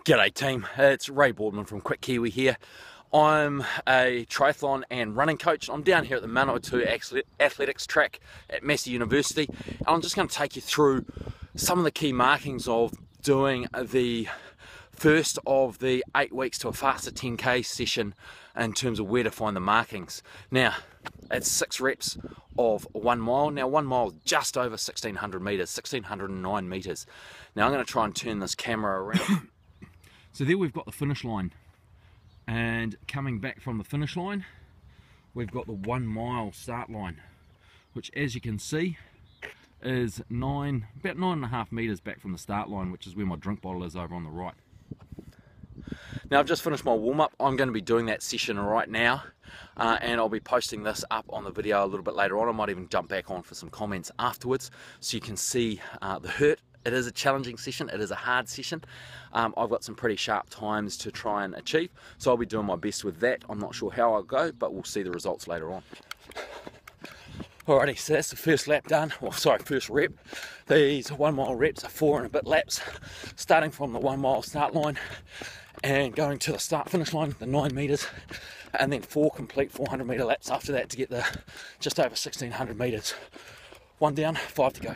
G'day team, it's Ray Boardman from Qwik Kiwi here. I'm a triathlon and running coach. I'm down here at the Manawatu Athletics track at Massey University, and I'm just going to take you through some of the key markings of doing the first of the 8 weeks to a faster 10k session in terms of where to find the markings. Now, it's 6 reps of 1 mile. Now 1 mile is just over 1600 meters, 1609 meters. Now I'm going to try and turn this camera around. So there we've got the finish line, and coming back from the finish line we've got the 1 mile start line, which as you can see is about 9.5 meters back from the start line, which is where my drink bottle is over on the right. Now I've just finished my warm-up. I'm going to be doing that session right now, and I'll be posting this up on the video a little bit later on. I might even jump back on for some comments afterwards so you can see the hurt. It is a challenging session, it is a hard session. I've got some pretty sharp times to try and achieve, so I'll be doing my best with that. I'm not sure how I'll go, but we'll see the results later on. Alrighty, so that's the first lap done, first rep. These 1 mile reps are 4 and a bit laps, starting from the 1 mile start line and going to the start finish line, the 9 meters, and then 4 complete 400 meter laps after that to get the just over 1600 meters. 1 down, 5 to go.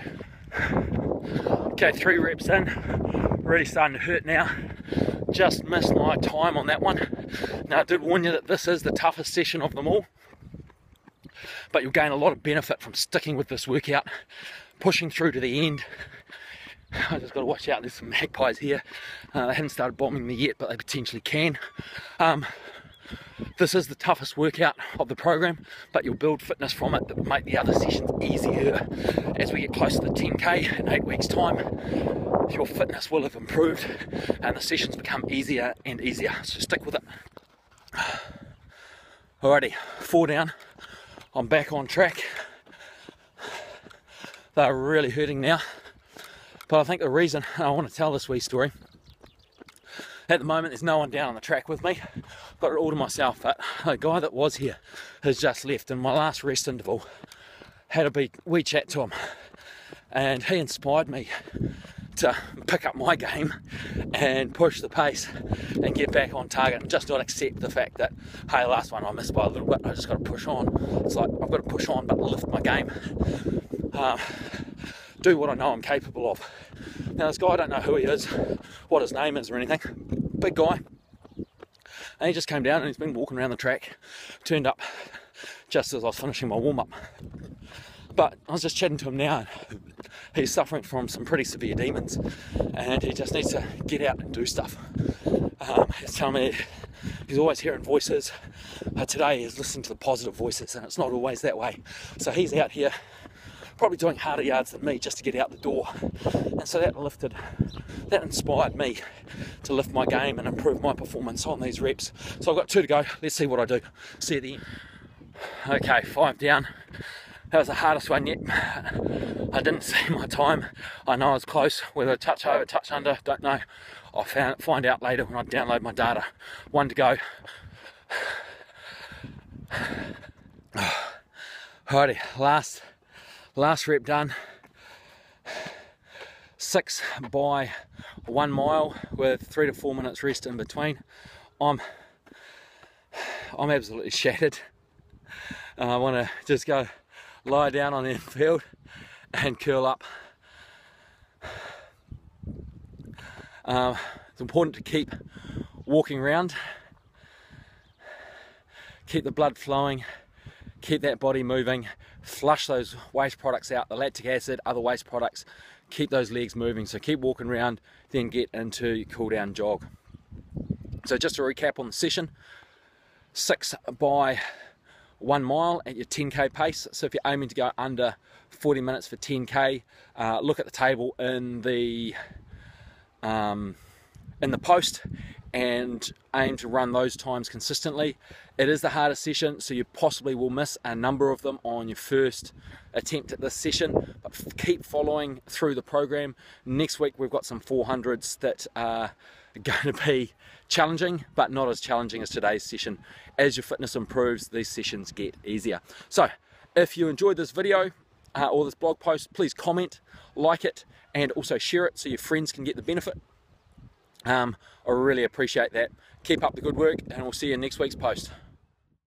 Okay, 3 reps in, really starting to hurt now. Just missed my time on that one. Now I did warn you that this is the toughest session of them all, but you'll gain a lot of benefit from sticking with this workout, pushing through to the end. I just got to watch out, there's some magpies here. They haven't started bombing me yet, but they potentially can. This is the toughest workout of the program, but you'll build fitness from it that will make the other sessions easier. As we get closer to 10k in 8 weeks time, your fitness will have improved and the sessions become easier and easier, so stick with it. Alrighty, 4 down, I'm back on track. They're really hurting now, but I think the reason I want to tell this wee story, at the moment there's no one down on the track with me. I've got it all to myself, but the guy that was here has just left. In my last rest interval, had a wee chat to him, and he inspired me to pick up my game and push the pace and get back on target, and just not accept the fact that, hey, last one I missed by a little bit, I just got to push on. It's like, I've got to push on but lift my game, do what I know I'm capable of. Now this guy, I don't know who he is, what his name is or anything, big guy, and he just came down and he's been walking around the track, turned up just as I was finishing my warm-up. But I was just chatting to him now, and he's suffering from some pretty severe demons, and he just needs to get out and do stuff. He's telling me he's always hearing voices, but today he's listening to the positive voices, and it's not always that way. So he's out here probably doing harder yards than me just to get out the door, and so that inspired me to lift my game and improve my performance on these reps. So I've got 2 to go. Let's see what I do. See you at the end. Okay, 5 down. That was the hardest one yet. I didn't see my time. I know I was close, whether a touch over, touch under, don't know. I'll find out later when I download my data. 1 to go. Alrighty, last rep done. 6 by 1 mile with 3 to 4 minutes rest in between. I'm absolutely shattered. I want to just go lie down on the field and curl up. It's important to keep walking around, keep the blood flowing, keep that body moving, flush those waste products out, the lactic acid, other waste products, keep those legs moving. So keep walking around, then get into your cool down jog. So just to recap on the session, 6 by 1 mile at your 10k pace. So if you're aiming to go under 40 minutes for 10k, look at the table in the post and aim to run those times consistently. It is the hardest session, so you possibly will miss a number of them on your first attempt at this session, but keep following through the program. Next week we've got some 400s that are going to be challenging, but not as challenging as today's session. As your fitness improves, these sessions get easier. So if you enjoyed this video or this blog post, please comment, like it, and also share it so your friends can get the benefit. I really appreciate that. Keep up the good work, and we'll see you in next week's post.